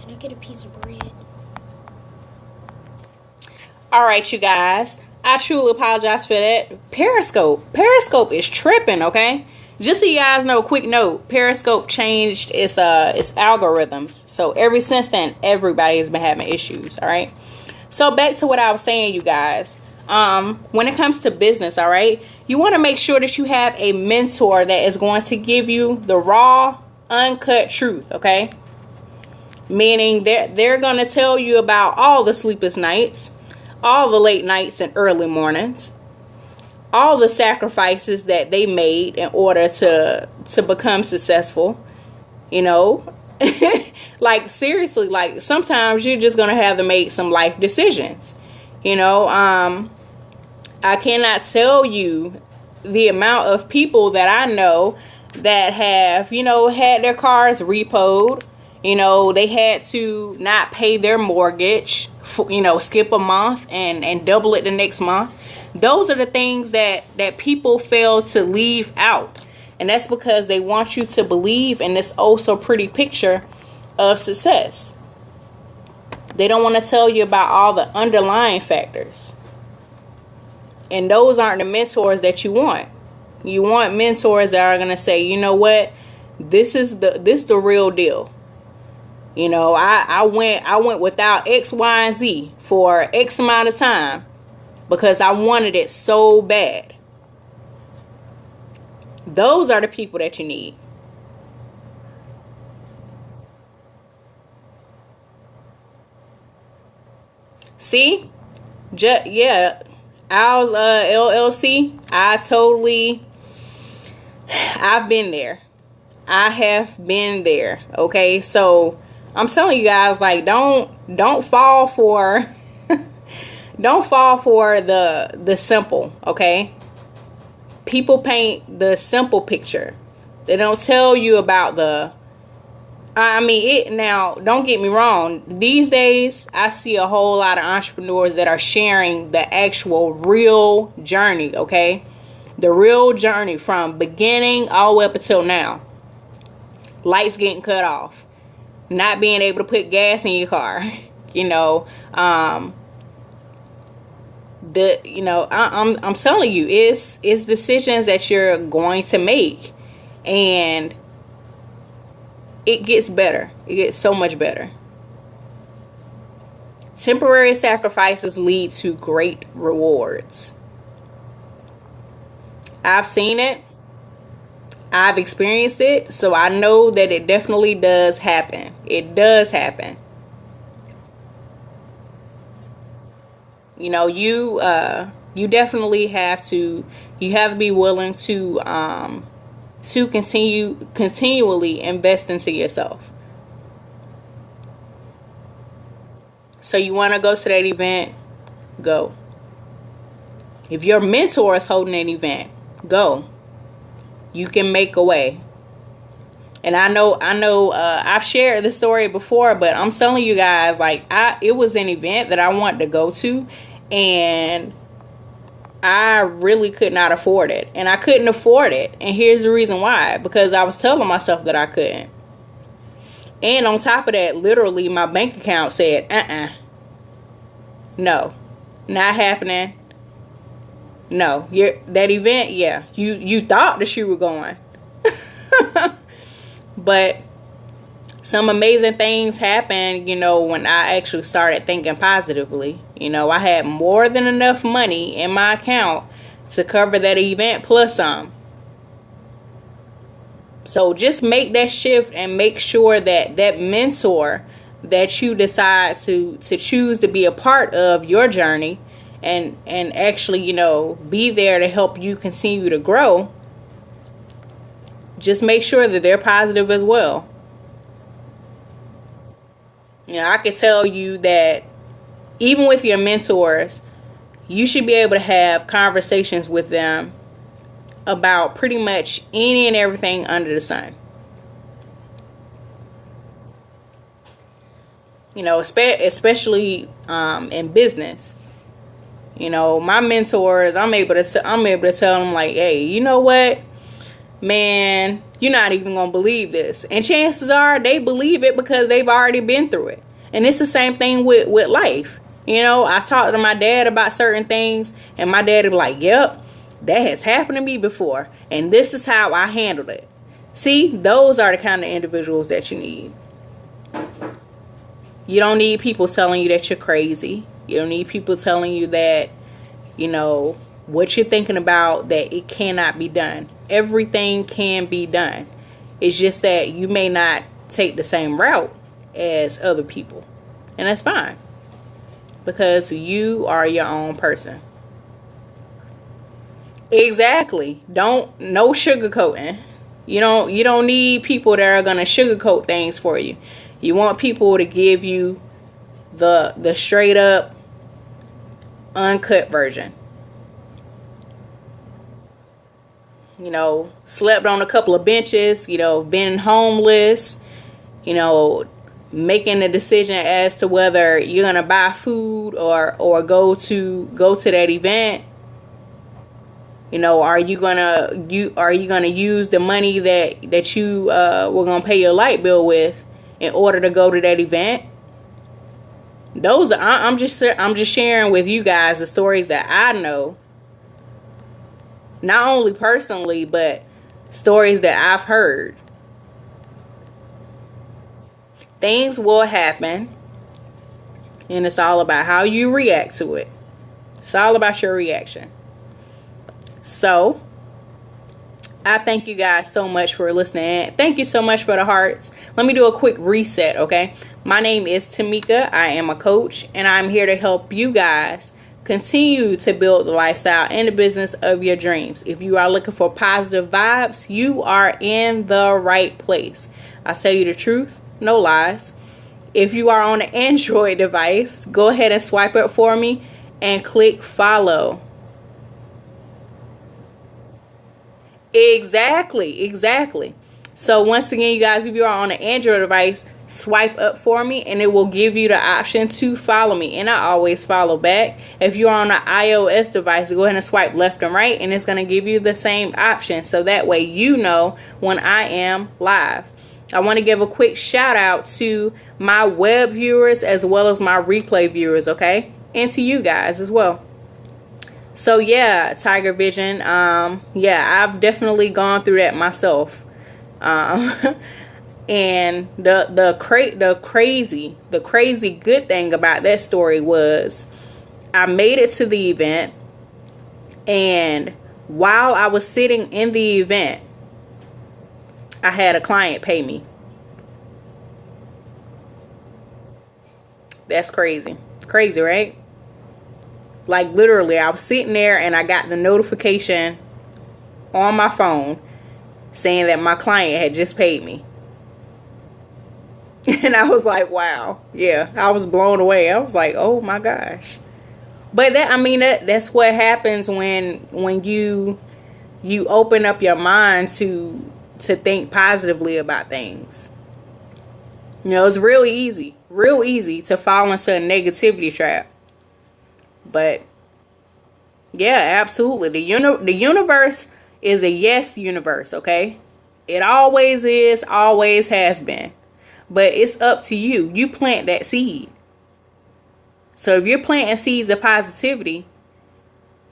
Can I get a piece of bread? All right, you guys. I truly apologize for that. Periscope is tripping, okay? Just so you guys know, quick note, Periscope changed its algorithms. So ever since then, everybody has been having issues, all right? So back to what I was saying, you guys. When it comes to business, all right, you want to make sure that you have a mentor that is going to give you the raw, uncut truth, okay? Meaning they're going to tell you about all the sleepless nights, all the late nights and early mornings, all the sacrifices that they made in order to become successful, you know. Like, seriously, like, sometimes you're just going to have to make some life decisions, you know. I cannot tell you the amount of people that I know that have, you know, had their cars repoed. You know, they had to not pay their mortgage, you know, skip a month and double it the next month. Those are the things that people fail to leave out. And that's because they want you to believe in this oh so pretty picture of success. They don't want to tell you about all the underlying factors. And those aren't the mentors that you want. You want mentors that are going to say, you know what, this the real deal. You know, I went without X, Y, and Z for X amount of time because I wanted it so bad. Those are the people that you need. See? Yeah. Owls LLC. I've been there. I have been there. Okay, so I'm telling you guys, like, don't fall for don't fall for the simple, okay? People paint the simple picture. They don't tell you about now, don't get me wrong. These days, I see a whole lot of entrepreneurs that are sharing the actual real journey, okay? The real journey from beginning all the way up until now. Lights getting cut off. Not being able to put gas in your car. You know, I'm telling you, it's decisions that you're going to make, and it gets better. It gets so much better. Temporary sacrifices lead to great rewards. I've seen it. I've experienced it, so I know that it definitely does happen. It does happen. You know, you definitely have to be willing to continually invest into yourself. So you want to go to that event, go. If your mentor is holding an event, go. You can make a way. And I know I've shared this story before, but I'm telling you guys, like, it was an event that I wanted to go to, and I really could not afford it. And I couldn't afford it. And here's the reason why. Because I was telling myself that I couldn't. And on top of that, literally my bank account said, no, not happening. No, that event, yeah, you thought that you were going. But some amazing things happened, you know, when I actually started thinking positively. You know, I had more than enough money in my account to cover that event plus some. So just make that shift and make sure that that mentor that you decide to choose to be a part of your journey and actually, you know, be there to help you continue to grow. Just make sure that they're positive as well. You know, I could tell you that even with your mentors, you should be able to have conversations with them about pretty much any and everything under the sun. You know, especially in business. You know, my mentors, I'm able to tell them, like, hey, you know what, man, You're not even going to believe this. And chances are they believe it because they've already been through it. And it's the same thing with life. You know, I talked to my dad about certain things, and my dad would be like, yep, that has happened to me before, and this is how I handled it. See, those are the kind of individuals that you need. You don't need people telling you that you're crazy. You don't need people telling you that, you know, what you're thinking about, that it cannot be done. Everything can be done. It's just that you may not take the same route as other people. And that's fine. Because you are your own person. Exactly. No sugarcoating. You don't need people that are gonna sugarcoat things for you. You want people to give you the straight up uncut version. You know, slept on a couple of benches, you know, been homeless, you know, making a decision as to whether you're gonna buy food or go to that event. You know, are you gonna use the money that you were gonna pay your light bill with in order to go to that event? Those are, I'm just sharing with you guys the stories that I know, not only personally, but stories that I've heard. Things will happen, and it's all about how you react to it. It's all about your reaction. So, I thank you guys so much for listening. Thank you so much for the hearts. Let me do a quick reset, okay? My name is Tamika. I am a coach, and I'm here to help you guys continue to build the lifestyle and the business of your dreams. If you are looking for positive vibes, you are in the right place. I'll tell you the truth, no lies. If you are on an Android device, go ahead and swipe it for me and click follow. Exactly. So once again, you guys, if you are on an Android device, swipe up for me and it will give you the option to follow me, and I always follow back. If you're on an iOS device, go ahead and swipe left and right, and it's going to give you the same option, so that way you know when I am live. I want to give a quick shout out to my web viewers as well as my replay viewers, okay, and to you guys as well. So yeah, Tiger Vision, yeah, I've definitely gone through that myself. And the crazy good thing about that story was I made it to the event, and while I was sitting in the event, I had a client pay me. That's crazy. Crazy, right? Like literally, I was sitting there and I got the notification on my phone saying that my client had just paid me. And I was like, wow. Yeah, I was blown away. I was like, oh my gosh. But that's what happens when you open up your mind to think positively about things. You know, it's real easy to fall into a negativity trap. But yeah, absolutely. The universe is a yes universe, okay? It always is, always has been. But it's up to you. You plant that seed. So if you're planting seeds of positivity,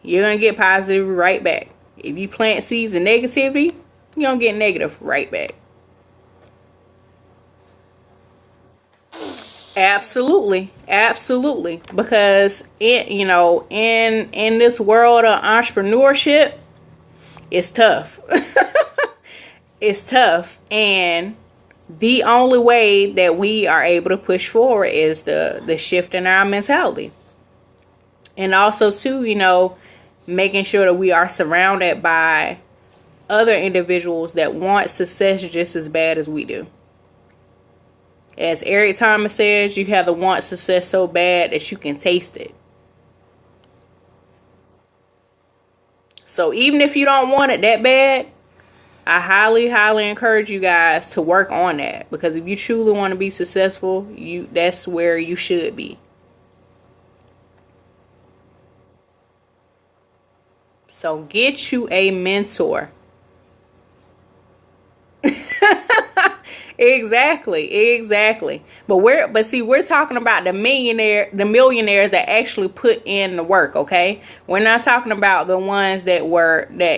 you're going to get positive right back. If you plant seeds of negativity, you're going to get negative right back. Absolutely. Because in this world of entrepreneurship, it's tough. It's tough, and the only way that we are able to push forward is the shift in our mentality. And also too, making sure that we are surrounded by other individuals that want success just as bad as we do. As Eric Thomas says, you have to want success so bad that you can taste it. So even if you don't want it that bad, I highly encourage you guys to work on that. Because if you truly want to be successful, that's where you should be. So get you a mentor. Exactly. But we're talking about the millionaires that actually put in the work, okay? We're not talking about the ones that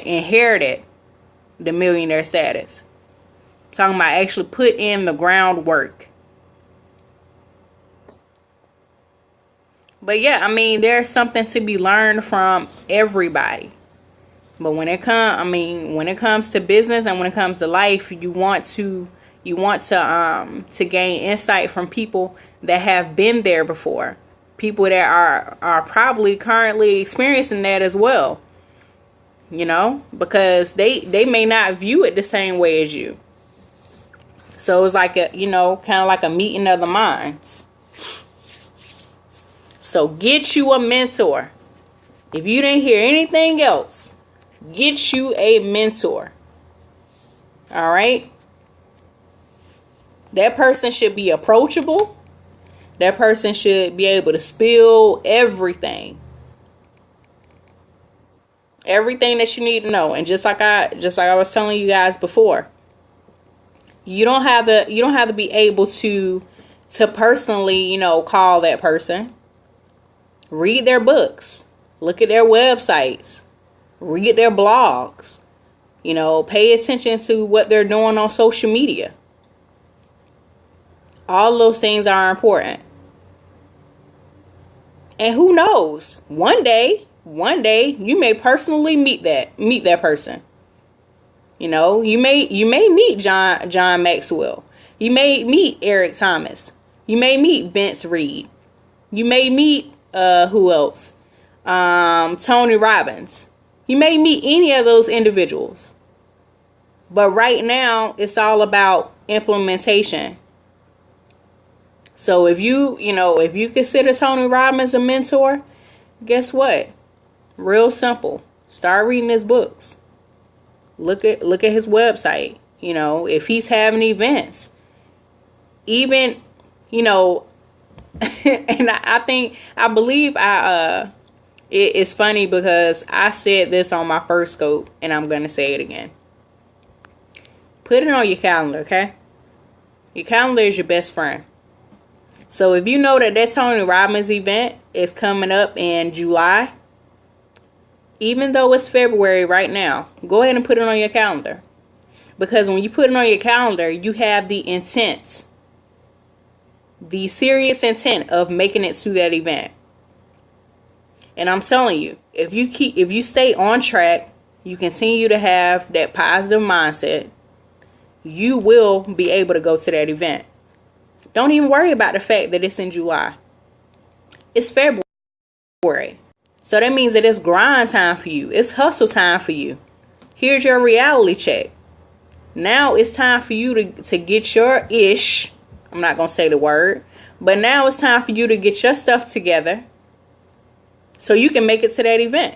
inherited the millionaire status. I'm talking about actually put in the groundwork. But yeah, I mean, there's something to be learned from everybody. But when it comes to business and when it comes to life, you want to gain insight from people that have been there before, people that are probably currently experiencing that as well. Because they may not view it the same way as you. So it's like kind of like a meeting of the minds. So get you a mentor. If you didn't hear anything else, get you a mentor. All right? That person should be approachable. That person should be able to spill everything. Everything that you need to know. And just like I was telling you guys before, you don't have to be able to personally, call that person. Read their books. Look at their websites. Read their blogs. Pay attention to what they're doing on social media. All those things are important. And who knows? One day, you may personally meet that person. You may meet John Maxwell. You may meet Eric Thomas. You may meet Vince Reed. You may meet who else? Tony Robbins. You may meet any of those individuals. But right now, it's all about implementation. So if you consider Tony Robbins a mentor, guess what? Real simple. Start reading his books. Look at his website. If he's having events, even, and I believe it's funny because I said this on my first scope and I'm going to say it again. Put it on your calendar, okay? Your calendar is your best friend. So if you know that Tony Robbins event is coming up in July, even though it's February right now, go ahead and put it on your calendar. Because when you put it on your calendar, you have the intent, the serious intent of making it to that event. And I'm telling you, if you stay on track, you continue to have that positive mindset, you will be able to go to that event. Don't even worry about the fact that it's in July. It's February. So that means that it's grind time for you. It's hustle time for you. Here's your reality check. Now it's time for you to get your ish. I'm not going to say the word. But now it's time for you to get your stuff together so you can make it to that event.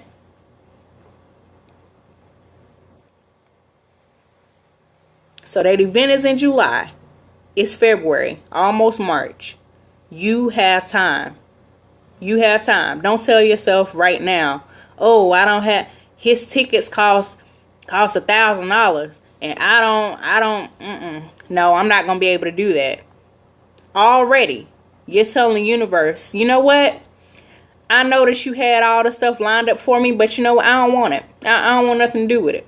So that event is in July. It's February, almost March. You have time. You have time. Don't tell yourself right now, oh, I don't have, his tickets cost $1,000 and I don't, no, I'm not going to be able to do that. Already, you're telling the universe, you know what? I know that you had all the stuff lined up for me, but you know what? I don't want it. I don't want nothing to do with it.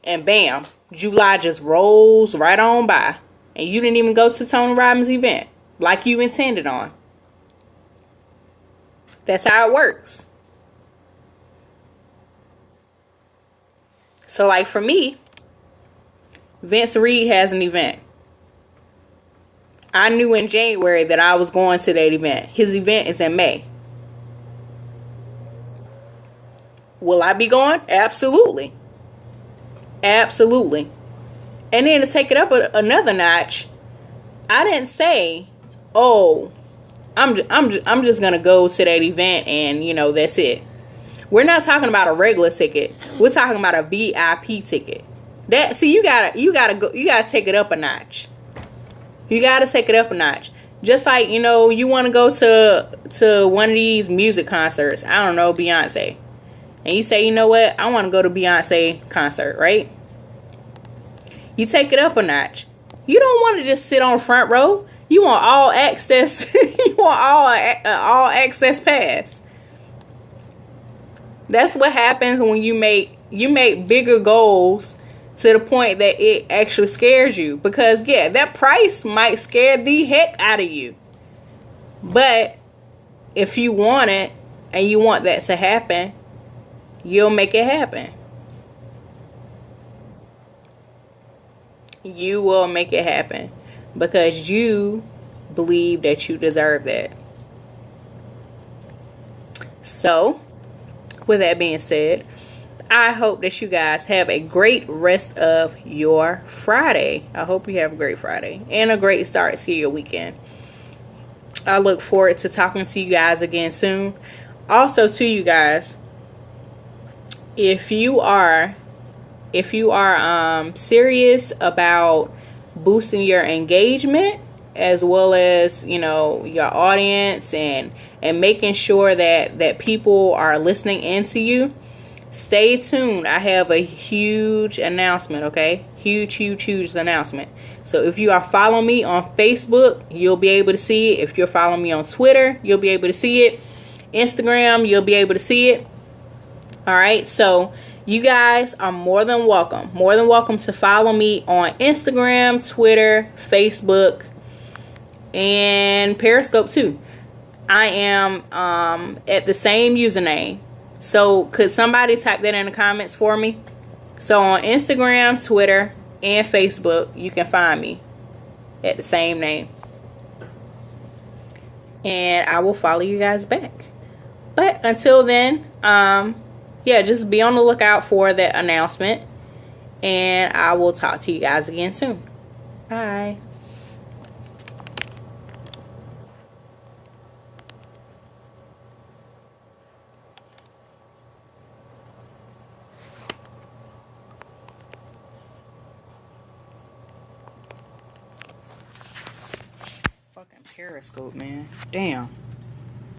And bam, July just rolls right on by. And you didn't even go to Tony Robbins' event like you intended on. That's how it works. So like for me, Vince Reed has an event. I knew in January that I was going to that event. His event is in May. Will I be going? Absolutely. Absolutely. And then to take it up another notch, I didn't say, oh, I'm just going to go to that event and, that's it. We're not talking about a regular ticket. We're talking about a VIP ticket. You gotta take it up a notch. You gotta take it up a notch. Just like, you want to go to one of these music concerts. I don't know, Beyonce. And you say, you know what? I want to go to Beyonce concert, right? You take it up a notch. You don't want to just sit on front row. You want all access. You want all access pass. That's what happens when you make bigger goals to the point that it actually scares you. Because yeah, that price might scare the heck out of you. But if you want it and you want that to happen, you'll make it happen. You will make it happen because you believe that you deserve that. So, with that being said, I hope that you guys have a great rest of your Friday. I hope you have a great Friday and a great start to your weekend. I look forward to talking to you guys again soon. Also, to you guys, if you are serious about boosting your engagement as well as, you know, your audience and making sure that people are listening into you, stay tuned. I have a huge announcement, okay? Huge announcement. So if you are following me on Facebook, you'll be able to see it. If you're following me on Twitter, you'll be able to see it. Instagram, you'll be able to see it. All right, so you guys are more than welcome to follow me on Instagram, Twitter, Facebook, and Periscope too. I am at the same username. So could somebody type that in the comments for me? So on Instagram, Twitter, and Facebook, you can find me at the same name. And I will follow you guys back. But until then, yeah, just be on the lookout for that announcement. And I will talk to you guys again soon. Bye. Fucking Periscope, man. Damn.